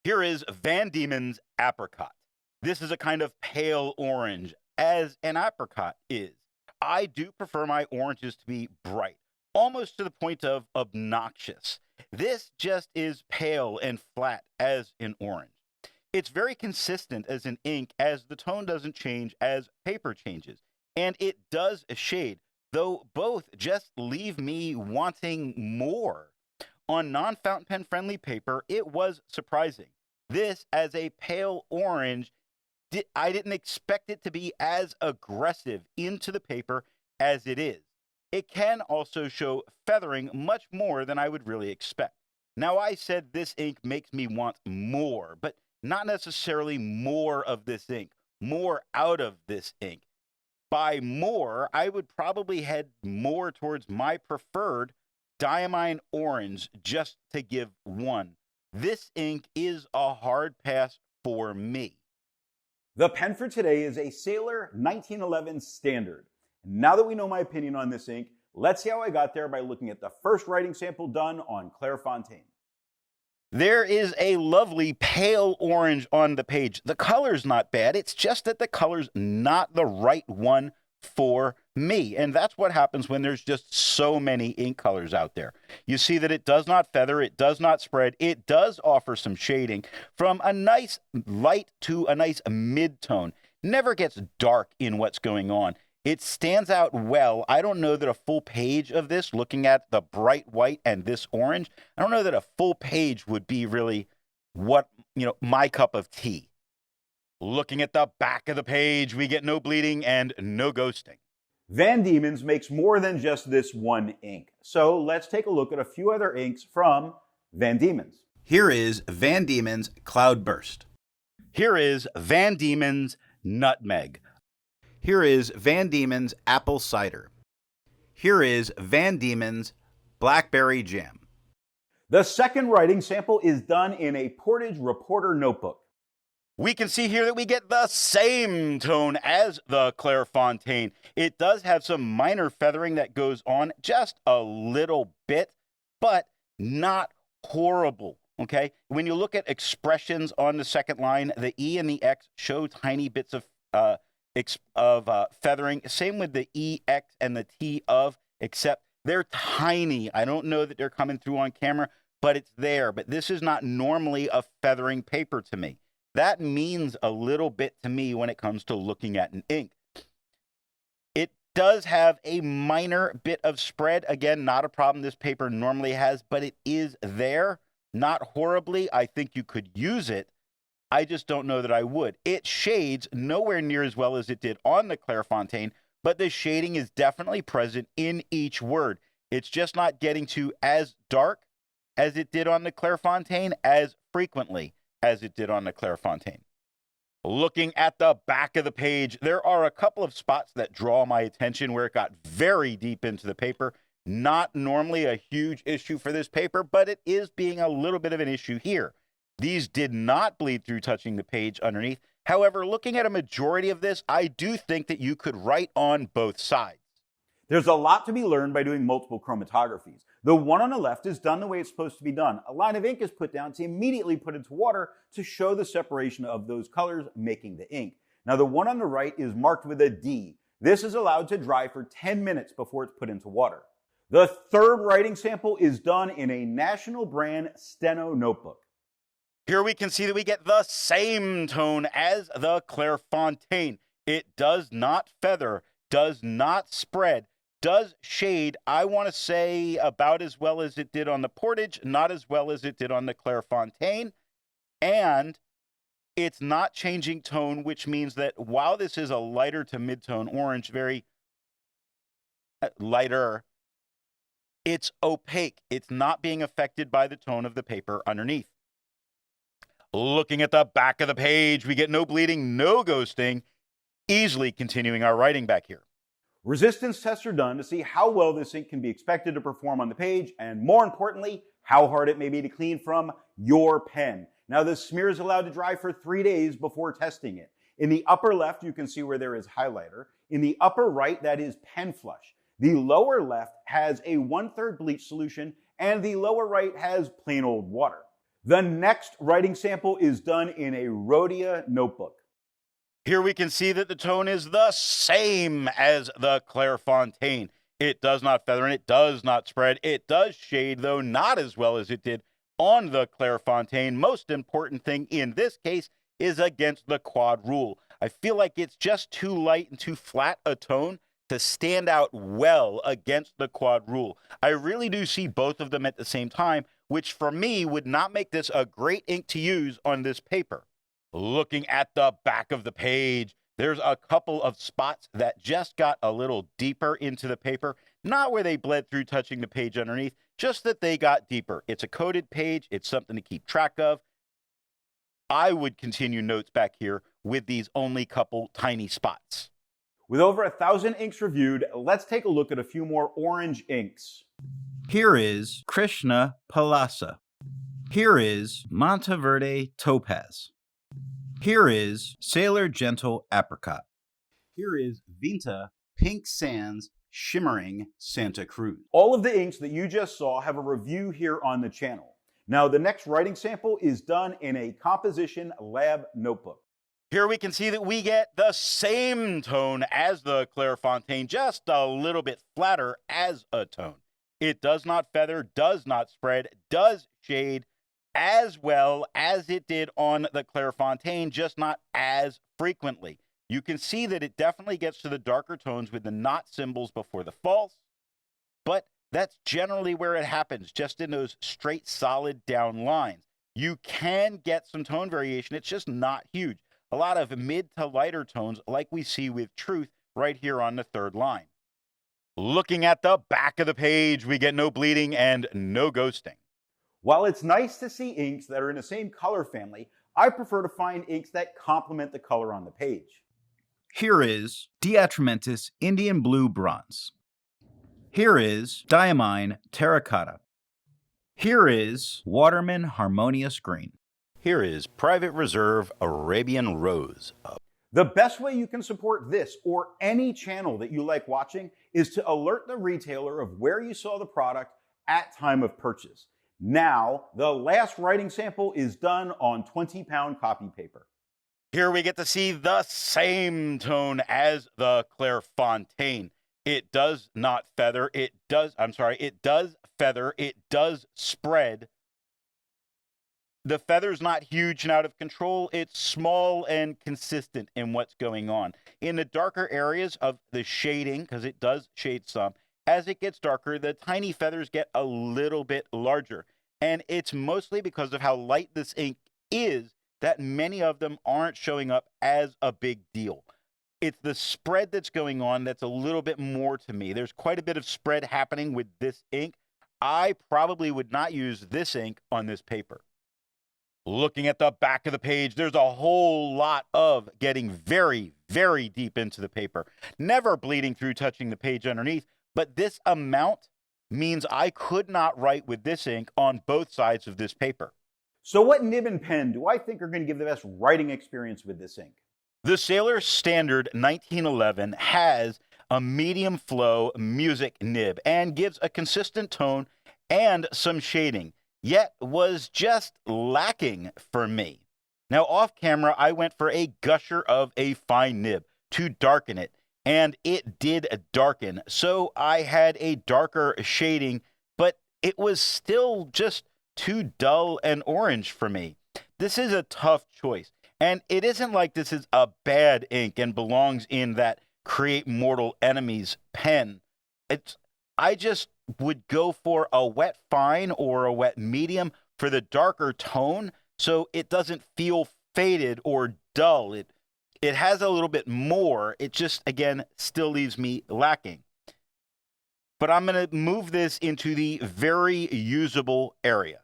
Here is Van Dieman's Apricot. This is a kind of pale orange, as an apricot is. I do prefer my oranges to be bright, almost to the point of obnoxious. This just is pale and flat as an orange. It's very consistent as an ink, as the tone doesn't change as paper changes. And it does shade, though both just leave me wanting more. On non-fountain pen friendly paper, it was surprising. This, as a pale orange, I didn't expect it to be as aggressive into the paper as it is. It can also show feathering much more than I would really expect. Now, I said this ink makes me want more, but not necessarily more of this ink, more out of this ink. By more, I would probably head more towards my preferred Dieman orange, just to give one. This ink is a hard pass for me. The pen for today is a Sailor 1911 Standard. Now that we know my opinion on this ink, let's see how I got there by looking at the first writing sample done on Clairfontaine. There is a lovely pale orange on the page. The color's not bad. It's just that the color's not the right one for me. And that's what happens when there's just so many ink colors out there. You see that it does not feather, it does not spread, it does offer some shading from a nice light to a nice mid-tone. Never gets dark in what's going on. It stands out well. I don't know that a full page of this, looking at the bright white and this orange, I don't know that a full page would be really my cup of tea. Looking at the back of the page, we get no bleeding and no ghosting. Van Dieman's makes more than just this one ink. So let's take a look at a few other inks from Van Dieman's. Here is Van Dieman's Cloudburst. Here is Van Dieman's Nutmeg. Here is Van Dieman's Apple Cider. Here is Van Dieman's Blackberry Jam. The second writing sample is done in a Portage Reporter notebook. We can see here that we get the same tone as the Clairfontaine. It does have some minor feathering that goes on just a little bit, but not horrible, okay? When you look at expressions on the second line, the E and the X show tiny bits of feathering. Same with the E, X, and the T of, except they're tiny. I don't know that they're coming through on camera, but it's there. But this is not normally a feathering paper to me. That means a little bit to me when it comes to looking at an ink. It does have a minor bit of spread. Again, not a problem this paper normally has, but it is there. Not horribly. I think you could use it. I just don't know that I would. It shades nowhere near as well as it did on the Clairfontaine, but the shading is definitely present in each word. It's just not getting to as dark as it did on the Clairfontaine as frequently as it did on the Clairfontaine. Looking at the back of the page, there are a couple of spots that draw my attention where it got very deep into the paper. Not normally a huge issue for this paper, but it is being a little bit of an issue here. These did not bleed through touching the page underneath. However, looking at a majority of this, I do think that you could write on both sides. There's a lot to be learned by doing multiple chromatographies. The one on the left is done the way it's supposed to be done. A line of ink is put down to immediately put into water to show the separation of those colors making the ink. Now the one on the right is marked with a D. This is allowed to dry for 10 minutes before it's put into water. The third writing sample is done in a national brand Steno notebook. Here we can see that we get the same tone as the Clairfontaine. It does not feather, does not spread, does shade, I want to say, about as well as it did on the Portage, not as well as it did on the Clairfontaine. And it's not changing tone, which means that while this is a lighter to mid-tone orange, very lighter, it's opaque. It's not being affected by the tone of the paper underneath. Looking at the back of the page, we get no bleeding, no ghosting, easily continuing our writing back here. Resistance tests are done to see how well this ink can be expected to perform on the page, and more importantly, how hard it may be to clean from your pen. Now, this smear is allowed to dry for 3 days before testing it. In the upper left, you can see where there is highlighter. In the upper right, that is pen flush. The lower left has a 1/3 bleach solution, and the lower right has plain old water. The next writing sample is done in a Rhodia notebook. Here we can see that the tone is the same as the Clairfontaine. It does not feather and it does not spread. It does shade, though not as well as it did on the Clairfontaine. Most important thing in this case is against the quad rule. I feel like it's just too light and too flat a tone to stand out well against the quad rule. I really do see both of them at the same time, which for me would not make this a great ink to use on this paper. Looking at the back of the page, there's a couple of spots that just got a little deeper into the paper, not where they bled through touching the page underneath, just that they got deeper. It's a coated page. It's something to keep track of. I would continue notes back here with these only couple tiny spots. With over 1,000 inks reviewed, let's take a look at a few more orange inks. Here is Krishna Palasa. Here is Monteverde Topaz. Here is Sailor Gentle Apricot. Here is Vinta Pink Sands Shimmering Santa Cruz. All of the inks that you just saw have a review here on the channel. Now, the next writing sample is done in a composition lab notebook. Here we can see that we get the same tone as the Clairfontaine, just a little bit flatter as a tone. It does not feather, does not spread, does shade as well as it did on the Clairfontaine, just not as frequently. You can see that it definitely gets to the darker tones with the not symbols before the false, but that's generally where it happens, just in those straight, solid down lines. You can get some tone variation. It's just not huge. A lot of mid to lighter tones like we see with Truth right here on the third line. Looking at the back of the page, we get no bleeding and no ghosting. While it's nice to see inks that are in the same color family, I prefer to find inks that complement the color on the page. Here is Diatramentis Indian Blue Bronze. Here is Dieman Terracotta. Here is Waterman Harmonious Green. Here is Private Reserve Arabian Rose. The best way you can support this or any channel that you like watching is to alert the retailer of where you saw the product at time of purchase. Now, the last writing sample is done on 20-pound copy paper. Here we get to see the same tone as the Clairfontaine. It does not feather. It does feather. It does spread. The feather's not huge and out of control. It's small and consistent in what's going on. In the darker areas of the shading, because it does shade some, as it gets darker, the tiny feathers get a little bit larger. And it's mostly because of how light this ink is that many of them aren't showing up as a big deal. It's the spread that's going on that's a little bit more to me. There's quite a bit of spread happening with this ink. I probably would not use this ink on this paper. Looking at the back of the page, there's a whole lot of getting very, very deep into the paper. Never bleeding through touching the page underneath, but this amount means I could not write with this ink on both sides of this paper. So what nib and pen do I think are going to give the best writing experience with this ink? The Sailor Standard 1911 has a medium flow music nib and gives a consistent tone and some shading, yet was just lacking for me. Now off camera, I went for a gusher of a fine nib to darken it, and it did darken. So I had a darker shading, but it was still just too dull and orange for me. This is a tough choice. And it isn't like this is a bad ink and belongs in that Create Mortal Enemies pen. I just would go for a wet fine or a wet medium for the darker tone so it doesn't feel faded or dull. It has a little bit more. It just, again, still leaves me lacking. But I'm going to move this into the very usable area.